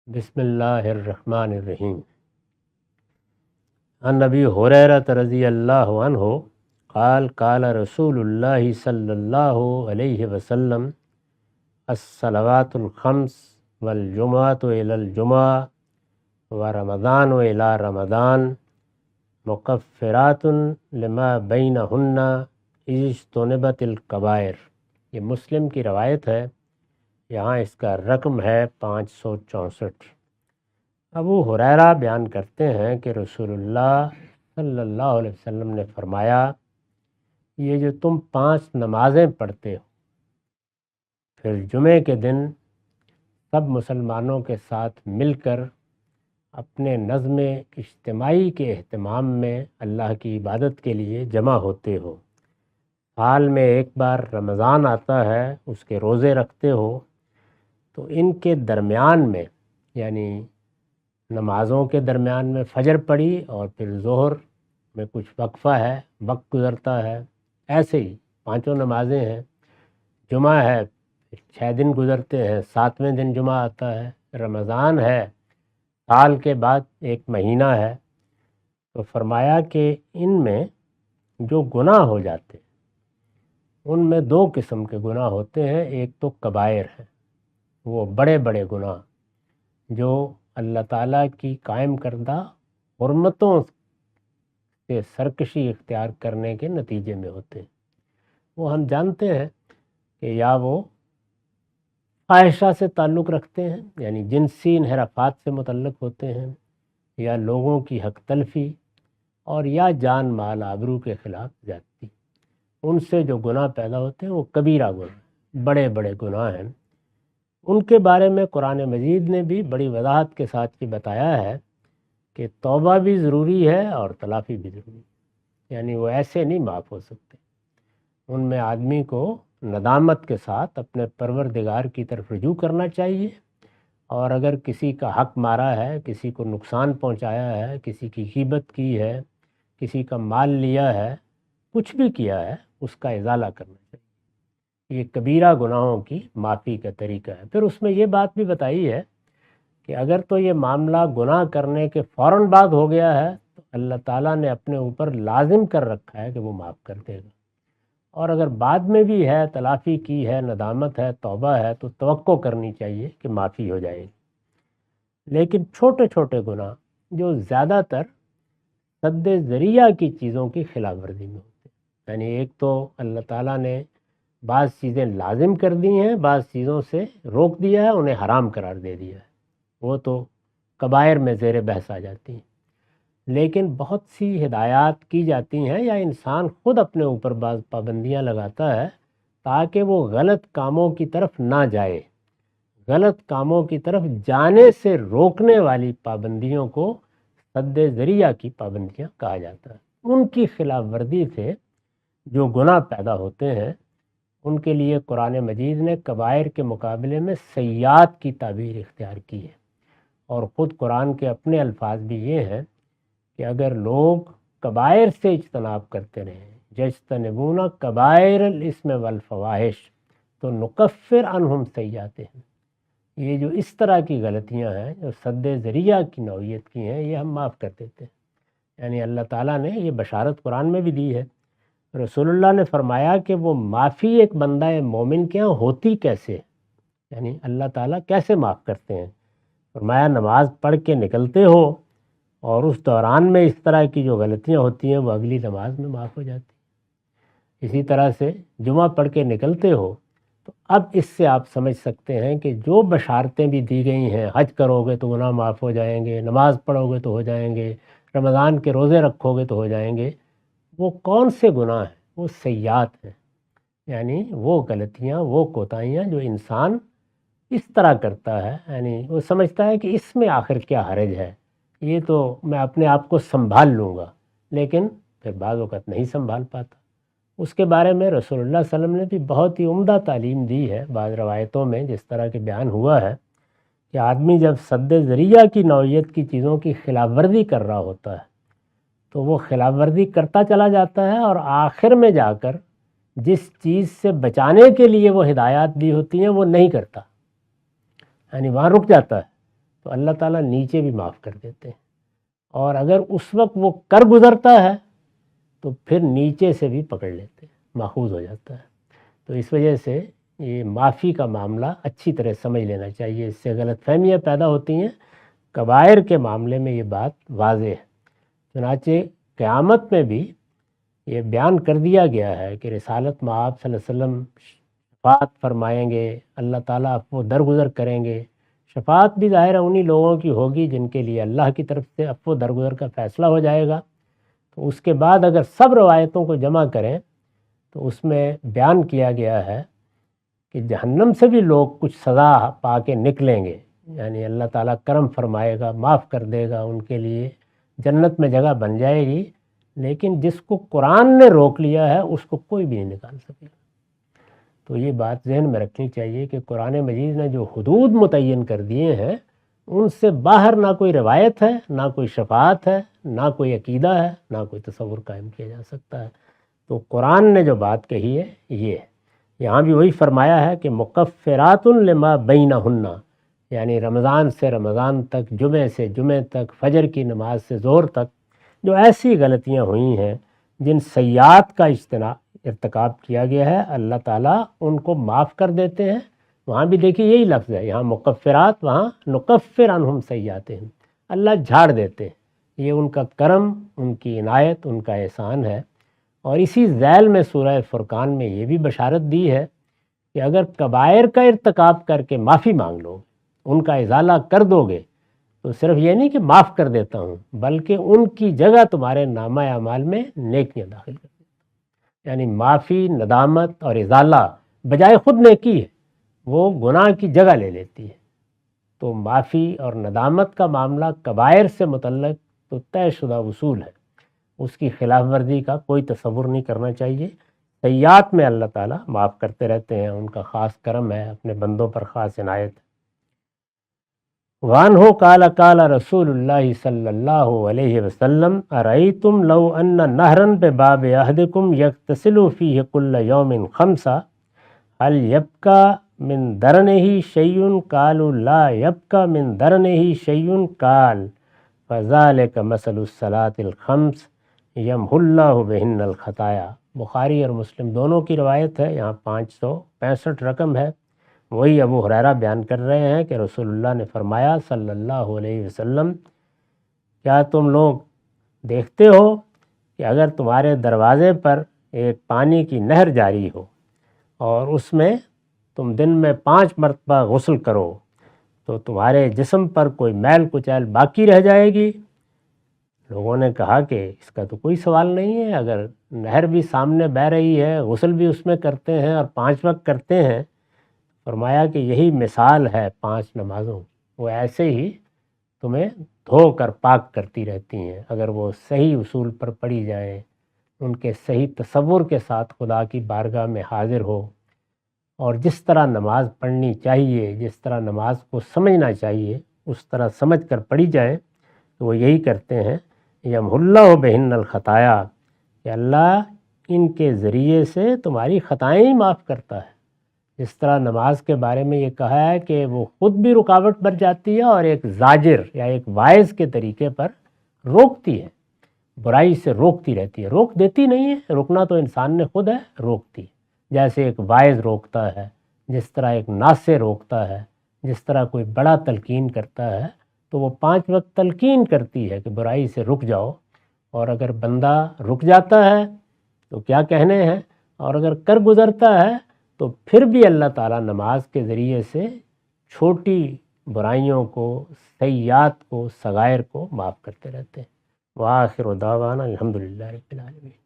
بسم اللہ الرحمن الرحیم۔ عن ابی ہریرہ رضی اللہ عنہ قال قال رسول اللہ صلی اللہ علیہ وسلم الصلوات الخمس والجمعۃ الی الجمعہ ورمضان الی رمضان مکفرات لما بینہن اذا اجتنبت الکبائر۔ یہ مسلم کی روایت ہے، یہاں اس کا رقم ہے 564۔ ابو ہریرہ بیان کرتے ہیں کہ رسول اللہ صلی اللہ علیہ وسلم نے فرمایا، یہ جو تم 5 نمازیں پڑھتے ہو، پھر جمعے کے دن سب مسلمانوں کے ساتھ مل کر اپنے نظم اجتماعی کے اہتمام میں اللہ کی عبادت کے لیے جمع ہوتے ہو۔ سال میں ایک بار رمضان آتا ہے، اس کے روزے رکھتے ہو، تو ان کے درمیان میں یعنی نمازوں کے درمیان میں فجر پڑی اور پھر ظہر میں کچھ وقفہ ہے، وقت گزرتا ہے، ایسے ہی 5 نمازیں ہیں۔ جمعہ ہے، 6 دن گزرتے ہیں، 7ویں دن جمعہ آتا ہے۔ رمضان ہے، سال کے بعد 1 مہینہ ہے۔ تو فرمایا کہ ان میں جو گناہ ہو جاتے ان میں 2 قسم کے گناہ ہوتے ہیں۔ ایک تو کبائر ہے، وہ بڑے بڑے گناہ جو اللہ تعالیٰ کی قائم کردہ حرمتوں سے سرکشی اختیار کرنے کے نتیجے میں ہوتے ہیں۔ وہ ہم جانتے ہیں کہ یا وہ فاحشہ سے تعلق رکھتے ہیں، یعنی جنسی انحرافات سے متعلق ہوتے ہیں، یا لوگوں کی حق تلفی، اور یا جان مال آبرو کے خلاف زیادتی۔ ان سے جو گناہ پیدا ہوتے ہیں وہ کبیرہ گناہ، بڑے بڑے گناہ ہیں۔ ان کے بارے میں قرآن مجید نے بھی بڑی وضاحت کے ساتھ یہ بتایا ہے کہ توبہ بھی ضروری ہے اور تلافی بھی ضروری ہے، یعنی وہ ایسے نہیں معاف ہو سکتے۔ ان میں آدمی کو ندامت کے ساتھ اپنے پروردگار کی طرف رجوع کرنا چاہیے، اور اگر کسی کا حق مارا ہے، کسی کو نقصان پہنچایا ہے، کسی کی غیبت کی ہے، کسی کا مال لیا ہے، کچھ بھی کیا ہے، اس کا ازالہ کرنا چاہیے۔ یہ کبیرہ گناہوں کی معافی کا طریقہ ہے۔ پھر اس میں یہ بات بھی بتائی ہے کہ اگر تو یہ معاملہ گناہ کرنے کے فوراً بعد ہو گیا ہے تو اللہ تعالیٰ نے اپنے اوپر لازم کر رکھا ہے کہ وہ معاف کر دے گا، اور اگر بعد میں بھی ہے، تلافی کی ہے، ندامت ہے، توبہ ہے، تو توقع کرنی چاہیے کہ معافی ہو جائے گی۔ لیکن چھوٹے چھوٹے گناہ جو زیادہ تر سد ذریعہ کی چیزوں کی خلاف ورزی میں ہوتے ہیں، یعنی ایک تو اللہ تعالیٰ نے بعض چیزیں لازم کر دی ہیں، بعض چیزوں سے روک دیا ہے، انہیں حرام قرار دے دیا ہے، وہ تو کبائر میں زیر بحث آ جاتی ہیں۔ لیکن بہت سی ہدایات کی جاتی ہیں یا انسان خود اپنے اوپر بعض پابندیاں لگاتا ہے تاکہ وہ غلط کاموں کی طرف نہ جائے۔ غلط کاموں کی طرف جانے سے روکنے والی پابندیوں کو سد ذریعہ کی پابندیاں کہا جاتا ہے۔ ان کی خلاف ورزی سے جو گناہ پیدا ہوتے ہیں ان کے لیے قرآن مجید نے کبائر کے مقابلے میں سیئات کی تعبیر اختیار کی ہے، اور خود قرآن کے اپنے الفاظ بھی یہ ہیں کہ اگر لوگ کبائر سے اجتناب کرتے رہیں، یجتنبون کبائر الاسم والفواحش، تو نکفر عنہم سیئاتہم۔ یہ جو اس طرح کی غلطیاں ہیں جو سد ذریعہ کی نوعیت کی ہیں، یہ ہم معاف کر دیتے ہیں۔ یعنی اللہ تعالیٰ نے یہ بشارت قرآن میں بھی دی ہے۔ رسول اللہ نے فرمایا کہ وہ معافی ایک بندہ مومن کے ہاں ہوتی کیسے ہے، یعنی اللہ تعالیٰ کیسے معاف کرتے ہیں۔ فرمایا نماز پڑھ کے نکلتے ہو اور اس دوران میں اس طرح کی جو غلطیاں ہوتی ہیں وہ اگلی نماز میں معاف ہو جاتی ہیں۔ اسی طرح سے جمعہ پڑھ کے نکلتے ہو تو اب اس سے آپ سمجھ سکتے ہیں کہ جو بشارتیں بھی دی گئی ہیں، حج کرو گے تو گناہ معاف ہو جائیں گے، نماز پڑھو گے تو ہو جائیں گے، رمضان کے روزے رکھو گے تو ہو جائیں گے، وہ کون سے گناہ ہیں؟ وہ سیئات ہیں، یعنی وہ غلطیاں، وہ کوتاہیاں جو انسان اس طرح کرتا ہے، یعنی وہ سمجھتا ہے کہ اس میں آخر کیا حرج ہے، یہ تو میں اپنے آپ کو سنبھال لوں گا، لیکن پھر بعض اوقات نہیں سنبھال پاتا۔ اس کے بارے میں رسول اللہ صلی اللہ علیہ وسلم نے بھی بہت ہی عمدہ تعلیم دی ہے۔ بعض روایتوں میں جس طرح کے بیان ہوا ہے کہ آدمی جب سد ذریعہ کی نوعیت کی چیزوں کی خلاف ورزی کر رہا ہوتا ہے تو وہ خلاف ورزی کرتا چلا جاتا ہے، اور آخر میں جا کر جس چیز سے بچانے کے لیے وہ ہدایات دی ہوتی ہیں وہ نہیں کرتا، یعنی وہاں رک جاتا ہے۔ تو اللہ تعالیٰ نیچے بھی معاف کر دیتے ہیں، اور اگر اس وقت وہ کر گزرتا ہے تو پھر نیچے سے بھی پکڑ لیتے ہیں، ماخوذ ہو جاتا ہے۔ تو اس وجہ سے یہ معافی کا معاملہ اچھی طرح سمجھ لینا چاہیے، اس سے غلط فہمیاں پیدا ہوتی ہیں۔ کبائر کے معاملے میں یہ بات واضح ہے، چنانچہ قیامت میں بھی یہ بیان کر دیا گیا ہے کہ رسالت مآب صلی اللہ علیہ وسلم شفاعت فرمائیں گے، اللہ تعالیٰ وہ درگزر کریں گے۔ شفاعت بھی ظاہر انہی لوگوں کی ہوگی جن کے لیے اللہ کی طرف سے عفو درگزر کا فیصلہ ہو جائے گا۔ تو اس کے بعد اگر سب روایتوں کو جمع کریں تو اس میں بیان کیا گیا ہے کہ جہنم سے بھی لوگ کچھ سزا پا کے نکلیں گے، یعنی اللہ تعالیٰ کرم فرمائے گا، معاف کر دے گا، ان کے لیے جنت میں جگہ بن جائے گی، لیکن جس کو قرآن نے روک لیا ہے اس کو کوئی بھی نہیں نکال سکے۔ تو یہ بات ذہن میں رکھنی چاہیے کہ قرآن مجید نے جو حدود متعین کر دیے ہیں ان سے باہر نہ کوئی روایت ہے، نہ کوئی شفاعت ہے، نہ کوئی عقیدہ ہے، نہ کوئی تصور قائم کیا جا سکتا ہے۔ تو قرآن نے جو بات کہی ہے یہ ہے، یہاں بھی وہی فرمایا ہے کہ مکفرات لما بینہن، یعنی رمضان سے رمضان تک، جمعہ سے جمعہ تک، فجر کی نماز سے ظہر تک جو ایسی غلطیاں ہوئی ہیں جن سیئات کا ارتکاب کیا گیا ہے، اللہ تعالیٰ ان کو معاف کر دیتے ہیں۔ وہاں بھی دیکھیے یہی لفظ ہے، یہاں مکفرات، وہاں نکفر عنہم سیئاتہم، اللہ جھاڑ دیتے ہیں۔ یہ ان کا کرم، ان کی عنایت، ان کا احسان ہے۔ اور اسی ذیل میں سورہ فرقان میں یہ بھی بشارت دی ہے کہ اگر کبائر کا ارتکاب کر کے معافی مانگ لو، ان کا ازالہ کر دو گے، تو صرف یہ نہیں کہ معاف کر دیتا ہوں، بلکہ ان کی جگہ تمہارے نامہ اعمال میں نیکیاں داخل کر دیتا ہوں۔ یعنی معافی، ندامت اور ازالہ بجائے خود نیکی ہے، وہ گناہ کی جگہ لے لیتی ہے۔ تو معافی اور ندامت کا معاملہ کبائر سے متعلق تو طے شدہ اصول ہے، اس کی خلاف ورزی کا کوئی تصور نہیں کرنا چاہیے۔ سیئات میں اللہ تعالیٰ معاف کرتے رہتے ہیں، ان کا خاص کرم ہے، اپنے بندوں پر خاص عنایت ہے۔ وعنہ قال قال رسول اللہ صلی اللہ علیہ وسلم ارأیتم لو ان نہرا بباب احدکم یغتسل فیہ کل یوم خمسہ هل يبقى من درنہ شیء قالوا لا يبقى من درنہ شیء قال فذلك مثل الصلاة الخمس یمحو اللہ بہن الخطایا۔ بخاری اور مسلم دونوں کی روایت ہے، یہاں 565 رقم ہے۔ وہی ابو ہریرہ بیان کر رہے ہیں کہ رسول اللہ نے فرمایا صلی اللہ علیہ وسلم، کیا تم لوگ دیکھتے ہو کہ اگر تمہارے دروازے پر ایک پانی کی نہر جاری ہو اور اس میں تم دن میں 5 مرتبہ غسل کرو تو تمہارے جسم پر کوئی میل کچیل باقی رہ جائے گی؟ لوگوں نے کہا کہ اس کا تو کوئی سوال نہیں ہے، اگر نہر بھی سامنے بہہ رہی ہے، غسل بھی اس میں کرتے ہیں اور 5 وقت کرتے ہیں۔ فرمایا کہ یہی مثال ہے 5 نمازوں، وہ ایسے ہی تمہیں دھو کر پاک کرتی رہتی ہیں، اگر وہ صحیح اصول پر پڑھی جائیں، ان کے صحیح تصور کے ساتھ خدا کی بارگاہ میں حاضر ہو، اور جس طرح نماز پڑھنی چاہیے، جس طرح نماز کو سمجھنا چاہیے اس طرح سمجھ کر پڑھی جائے، تو وہ یہی کرتے ہیں۔ یمحو اللہ بہن الخطایا، کہ اللہ ان کے ذریعے سے تمہاری خطائیں ہی معاف کرتا ہے۔ جس طرح نماز کے بارے میں یہ کہا ہے کہ وہ خود بھی رکاوٹ بن جاتی ہے اور ایک زاجر یا ایک واعظ کے طریقے پر روکتی ہے، برائی سے روکتی رہتی ہے، روک دیتی نہیں ہے، روکنا تو انسان نے خود ہے، روکتی ہے۔ جیسے ایک واعظ روکتا ہے، جس طرح ایک ناصح روکتا ہے، جس طرح کوئی بڑا تلقین کرتا ہے، تو وہ 5 وقت تلقین کرتی ہے کہ برائی سے رک جاؤ، اور اگر بندہ رک جاتا ہے تو کیا کہنے ہیں، اور اگر کر گزرتا ہے تو پھر بھی اللہ تعالیٰ نماز کے ذریعے سے چھوٹی برائیوں کو، سیئات کو، صغائر کو معاف کرتے رہتے ہیں۔ وآخر دعوانا الحمدللہ رب العالمین۔